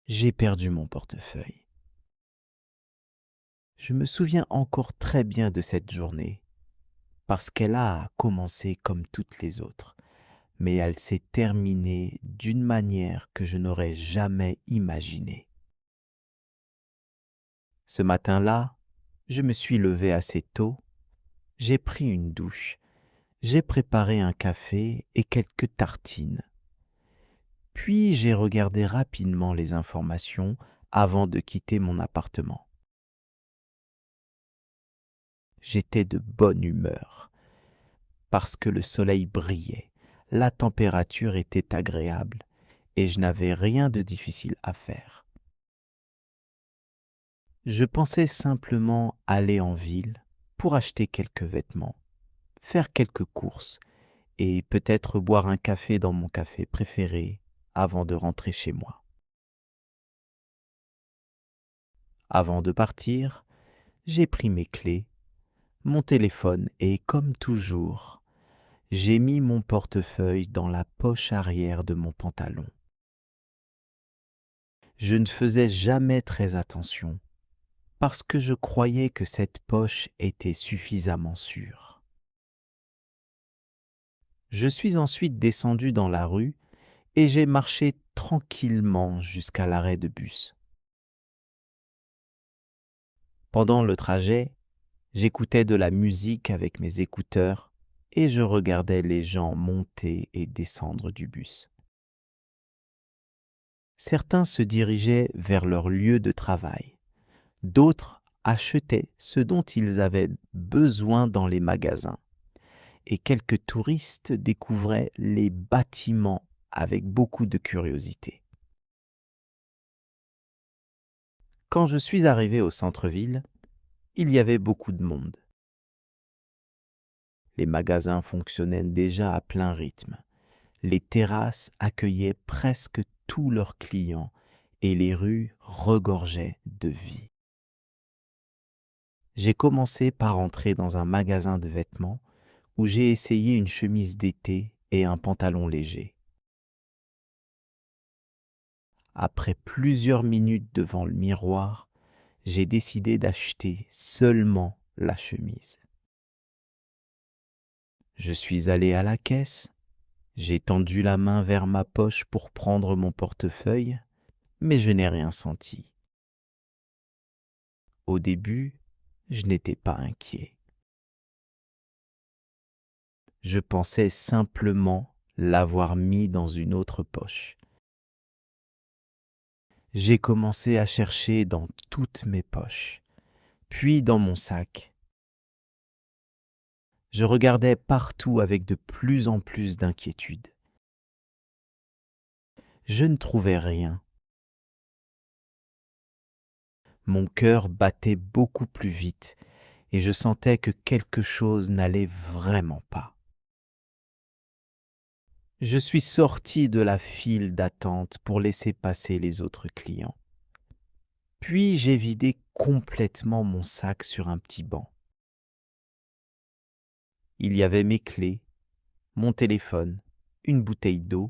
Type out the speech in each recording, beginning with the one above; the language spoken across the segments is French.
j'ai perdu mon portefeuille. Je me souviens encore très bien de cette journée, parce qu'elle a commencé comme toutes les autres, mais elle s'est terminée d'une manière que je n'aurais jamais imaginée. Ce matin-là, je me suis levé assez tôt, j'ai pris une douche, j'ai préparé un café et quelques tartines. Puis j'ai regardé rapidement les informations avant de quitter mon appartement. J'étais de bonne humeur parce que le soleil brillait, la température était agréable et je n'avais rien de difficile à faire. Je pensais simplement aller en ville pour acheter quelques vêtements, faire quelques courses et peut-être boire un café dans mon café préféré avant de rentrer chez moi. Avant de partir, j'ai pris mes clés, mon téléphone et, comme toujours, j'ai mis mon portefeuille dans la poche arrière de mon pantalon. Je ne faisais jamais très attention parce que je croyais que cette poche était suffisamment sûre. Je suis ensuite descendu dans la rue et j'ai marché tranquillement jusqu'à l'arrêt de bus. Pendant le trajet, j'écoutais de la musique avec mes écouteurs et je regardais les gens monter et descendre du bus. Certains se dirigeaient vers leur lieu de travail. D'autres achetaient ce dont ils avaient besoin dans les magasins. Et quelques touristes découvraient les bâtiments avec beaucoup de curiosité. Quand je suis arrivé au centre-ville, il y avait beaucoup de monde. Les magasins fonctionnaient déjà à plein rythme. Les terrasses accueillaient presque tous leurs clients et les rues regorgeaient de vie. J'ai commencé par entrer dans un magasin de vêtements où j'ai essayé une chemise d'été et un pantalon léger. Après plusieurs minutes devant le miroir, j'ai décidé d'acheter seulement la chemise. Je suis allé à la caisse, j'ai tendu la main vers ma poche pour prendre mon portefeuille, mais je n'ai rien senti. Au début, je n'étais pas inquiet. Je pensais simplement l'avoir mis dans une autre poche. J'ai commencé à chercher dans toutes mes poches, puis dans mon sac. Je regardais partout avec de plus en plus d'inquiétude. Je ne trouvais rien. Mon cœur battait beaucoup plus vite et je sentais que quelque chose n'allait vraiment pas. Je suis sorti de la file d'attente pour laisser passer les autres clients. Puis j'ai vidé complètement mon sac sur un petit banc. Il y avait mes clés, mon téléphone, une bouteille d'eau,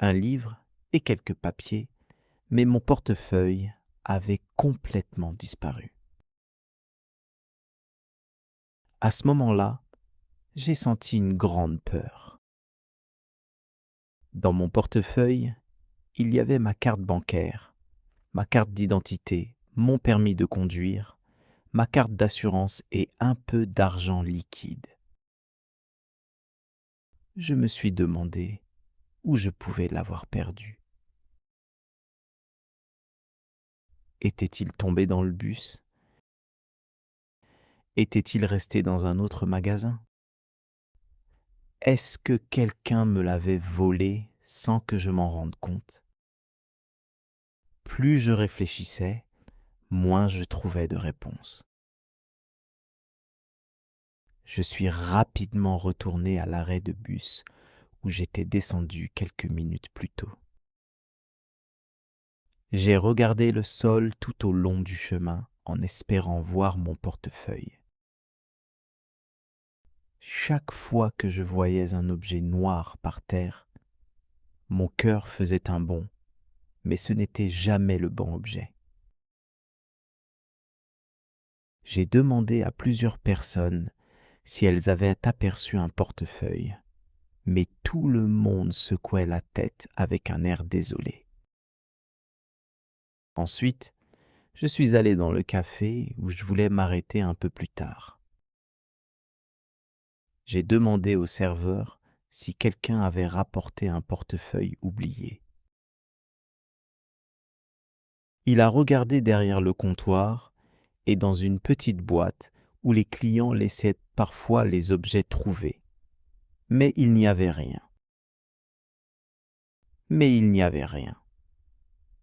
un livre et quelques papiers, mais mon portefeuille avait complètement disparu. À ce moment-là, j'ai senti une grande peur. Dans mon portefeuille, il y avait ma carte bancaire, ma carte d'identité, mon permis de conduire, ma carte d'assurance et un peu d'argent liquide. Je me suis demandé où je pouvais l'avoir perdu. Était-il tombé dans le bus? Était-il resté dans un autre magasin? Est-ce que quelqu'un me l'avait volé sans que je m'en rende compte? Plus je réfléchissais, moins je trouvais de réponses. Je suis rapidement retourné à l'arrêt de bus où j'étais descendu quelques minutes plus tôt. J'ai regardé le sol tout au long du chemin en espérant voir mon portefeuille. Chaque fois que je voyais un objet noir par terre, mon cœur faisait un bond, mais ce n'était jamais le bon objet. J'ai demandé à plusieurs personnes si elles avaient aperçu un portefeuille, mais tout le monde secouait la tête avec un air désolé. Ensuite, je suis allé dans le café où je voulais m'arrêter un peu plus tard. J'ai demandé au serveur si quelqu'un avait rapporté un portefeuille oublié. Il a regardé derrière le comptoir et dans une petite boîte où les clients laissaient parfois les objets trouvés. Mais il n'y avait rien.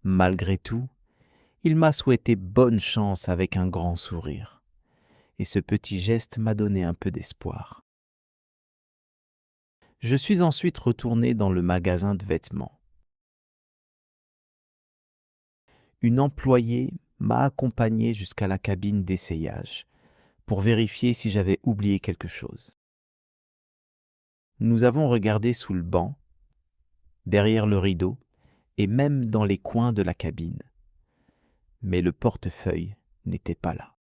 Malgré tout, il m'a souhaité bonne chance avec un grand sourire. Et ce petit geste m'a donné un peu d'espoir. Je suis ensuite retourné dans le magasin de vêtements. Une employée m'a accompagné jusqu'à la cabine d'essayage pour vérifier si j'avais oublié quelque chose. Nous avons regardé sous le banc, derrière le rideau et même dans les coins de la cabine. Mais le portefeuille n'était pas là.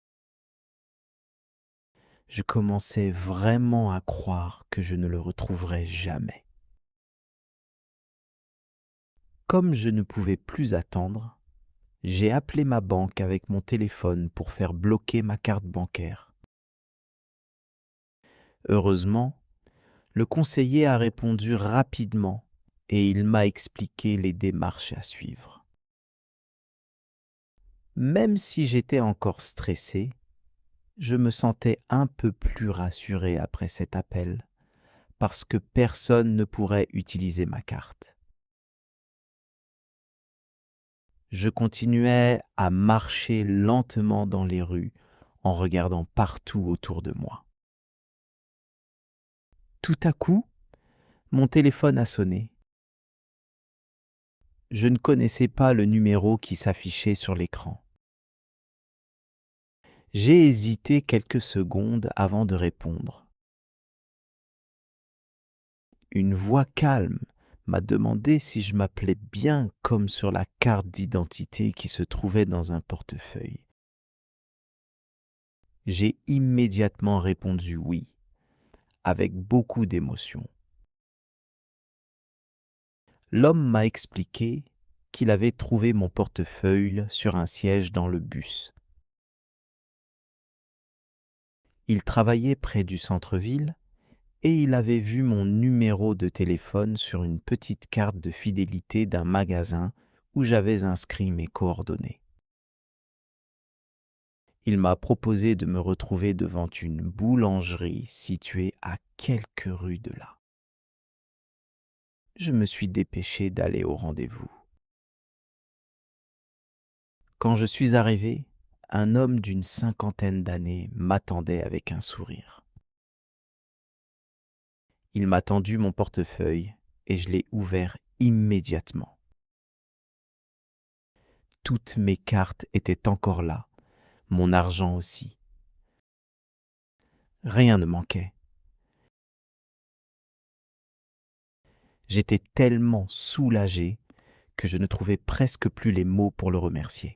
Je commençais vraiment à croire que je ne le retrouverais jamais. Comme je ne pouvais plus attendre, j'ai appelé ma banque avec mon téléphone pour faire bloquer ma carte bancaire. Heureusement, le conseiller a répondu rapidement et il m'a expliqué les démarches à suivre. Même si j'étais encore stressé, je me sentais un peu plus rassuré après cet appel parce que personne ne pourrait utiliser ma carte. Je continuais à marcher lentement dans les rues en regardant partout autour de moi. Tout à coup, mon téléphone a sonné. Je ne connaissais pas le numéro qui s'affichait sur l'écran. J'ai hésité quelques secondes avant de répondre. Une voix calme m'a demandé si je m'appelais bien comme sur la carte d'identité qui se trouvait dans un portefeuille. J'ai immédiatement répondu oui, avec beaucoup d'émotion. L'homme m'a expliqué qu'il avait trouvé mon portefeuille sur un siège dans le bus. Il travaillait près du centre-ville et il avait vu mon numéro de téléphone sur une petite carte de fidélité d'un magasin où j'avais inscrit mes coordonnées. Il m'a proposé de me retrouver devant une boulangerie située à quelques rues de là. Je me suis dépêché d'aller au rendez-vous. Quand je suis arrivé, un homme d'une 50aine d'années m'attendait avec un sourire. Il m'a tendu mon portefeuille et je l'ai ouvert immédiatement. Toutes mes cartes étaient encore là, mon argent aussi. Rien ne manquait. J'étais tellement soulagé que je ne trouvais presque plus les mots pour le remercier.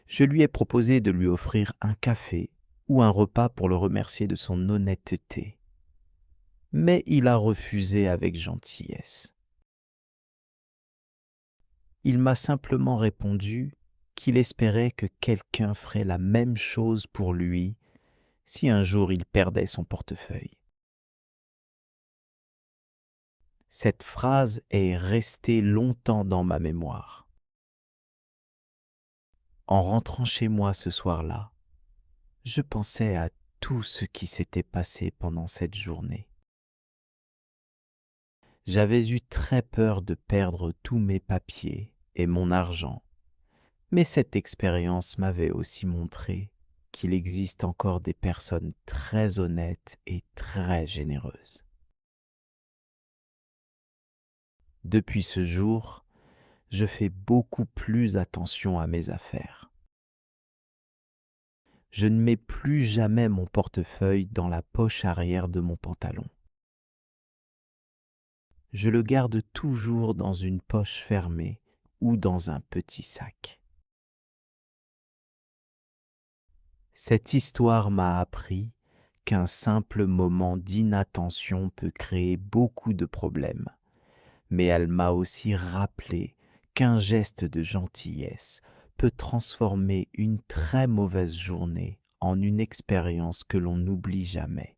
Je lui ai proposé de lui offrir un café ou un repas pour le remercier de son honnêteté. Mais il a refusé avec gentillesse. Il m'a simplement répondu qu'il espérait que quelqu'un ferait la même chose pour lui si un jour il perdait son portefeuille. Cette phrase est restée longtemps dans ma mémoire. En rentrant chez moi ce soir-là, je pensais à tout ce qui s'était passé pendant cette journée. J'avais eu très peur de perdre tous mes papiers et mon argent, mais cette expérience m'avait aussi montré qu'il existe encore des personnes très honnêtes et très généreuses. Depuis ce jour, je fais beaucoup plus attention à mes affaires. Je ne mets plus jamais mon portefeuille dans la poche arrière de mon pantalon. je le garde toujours dans une poche fermée ou dans un petit sac. Cette histoire m'a appris qu'un simple moment d'inattention peut créer beaucoup de problèmes, mais elle m'a aussi rappelé qu'un geste de gentillesse peut transformer une très mauvaise journée en une expérience que l'on n'oublie jamais.